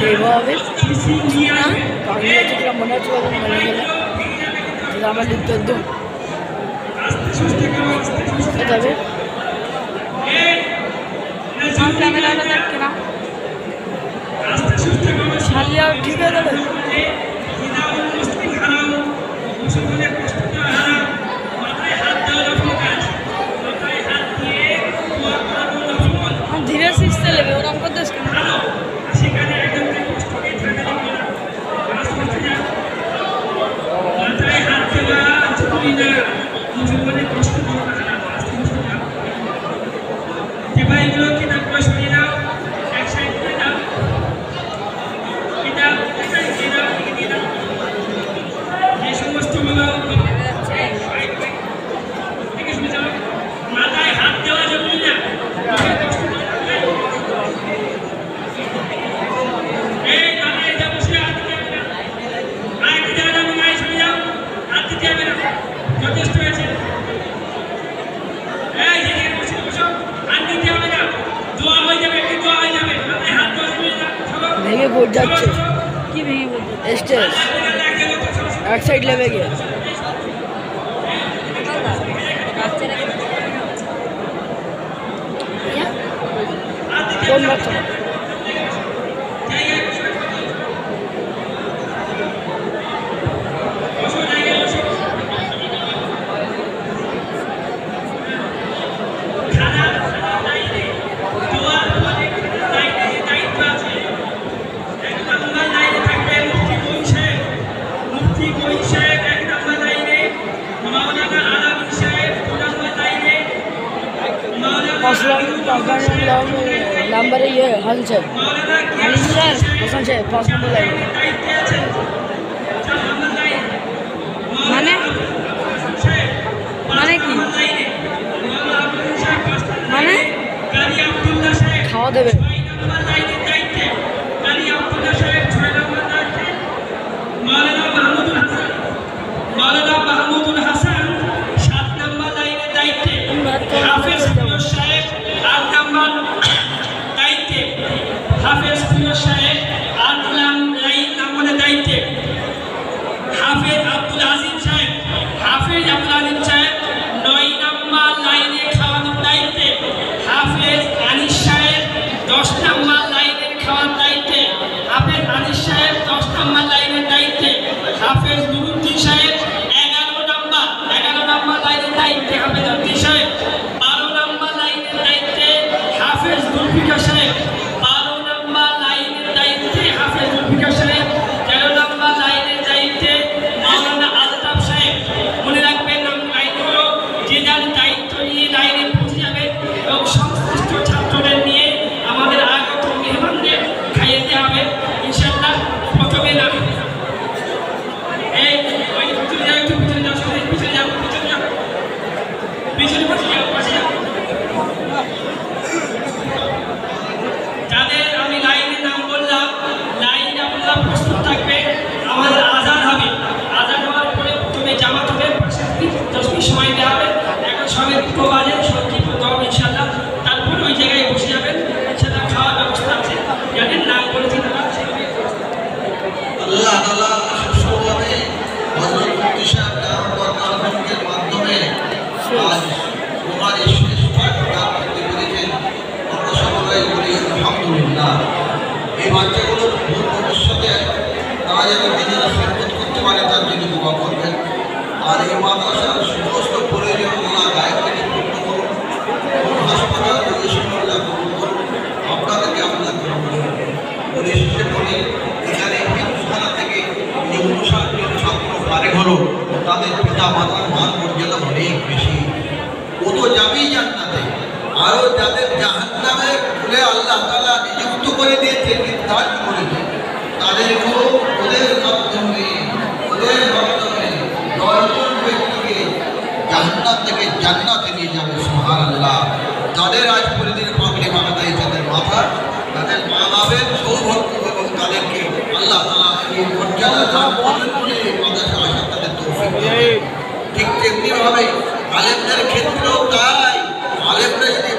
এইভাবে মনে হচ্ছে মনে গেলে আমার লিখতে একদম তবে ক্যামেরাটা দেখতে না ছাড়লে আর ঠিক হয়ে যাবে। ধীরে শিখতে লেগে ওরকম করতে ভেঙে পড়ে যাচ্ছে কি ভেঙে বলবো স্টেজ এক সাইড লেবে গিয়ে কোন বাচ্চা नंबर ये हल से हसन से 5 नंबर लाइन মানে মানে কি মানে খাওয়া দেবে হাফেজ প্রিয় সাহেব 8 নম্বরের দায়িত্বে হাফেজ আব্দুল আজিম সাহেব 9 নম্বর লাইনে খাওয়ানোর দায়িত্বে হাফেজ আনিস সাহেব 10 নম্বর লাইনের খাওয়ার দায়িত্বে হাফেজ আনিস সাহেব 10 নম্বর লাইনের দায়িত্বে হাফেজ নুরুদ্দিন সাহেব 11 নম্বর লাইনের দায়িত্বে হাফেজ নুরুদ্দিন সাহেব 12 নম্বর লাইনের দায়িত্বে হাফেজ জুলফিকার সাহেব 13 নম্বর লাইনের দায়িত্বে মাওলানা আলতাফ সাহেব। মনে রাখবেন লাইনগুলো যে যার দায়িত্ব নিয়ে লাইনে পৌঁছে যাবে এবং সংশ্লিষ্ট ছাত্রদের নিয়ে আমাদের আগত মেহমানদের খাইয়ে দেওয়া হবে ইনশাআল্লাহ। প্রথমে না এই ওই পিছনে যাও, একটু পিছনে যাও, পিছনে যাও, পিছনে বসে যাও, যাদের আমি লাইনের নাম বললাম লাইন আপনারা প্রস্তুত থাকবে। আমাদের আজান হবে, আজান হওয়ার পরে প্রথমে জামাত হবে, 10 মিনিট সময় দেওয়া হবে। এখন সবে 2 বাজে, সংক্ষিপ্ত হবে ইনশাআল্লাহ। তারপর ওই জায়গায় বসে যাবেন ইনশাআল্লাহ। খাওয়ার ব্যবস্থা আছে, যাদের নাম বলেছি তারা আল্লাহ তাআলা সুষ্ঠুভাবে হযরত মুফতি সাহেব দারুল মাধ্যমে আজ তোমার এই শেষ পাঠ দান করতে পেরেছেন। আমরা সকলেই বলি আলহামদুলিল্লাহ। এই বাচ্চাগুলোর ভবিষ্যতে তারা যেন দিনের খেদমত করতে পারে তার জন্য দোয়া করবেন। আর এই মাদ্রাসার সমস্ত প্রয়োজন আল্লাহ দায়িত্ব থেকে পূর্ণ করুন। হাসপাতাল পরিষেবা কবুল করুন। আপনাদেরকে আল্লাহ গ্রহণ করুন। পরিশেষে বলি এখানে হিন্দুস্থানা থেকে যে 59 জন ছাত্র ফারেক হলো তাদের পিতা মাতার মান মর্যাদা অনেক বেশি। ও তো যাবেই জান্নাতে, আরও যাদের জাহান্নামে বলে আল্লাহ তাআলা নিযুক্ত করে দিয়েছে, নির্ধারণ করেছে, তাদেরকেও ওদের মাধ্যমে 10 জন ব্যক্তিকে জাহান্নাম থেকে জান্নাতে নিয়ে যাবে। সুবহানাল্লাহ। তাদের আজ প্রতিদিন পাগড়ি বাঁধাই তাদের মাথা, তাদের মা বাবের সৌভাগ্য এবং তাদেরকে আল্লাহ তাআলা এই মর্যাদা দান করবেন বলে এই মাদ্রাসা আসা তাদের তৌফিক দিবেন। ঠিক তেমনিভাবে আলেমদের ক্ষেত্রেও তাই। আলেমরা যদি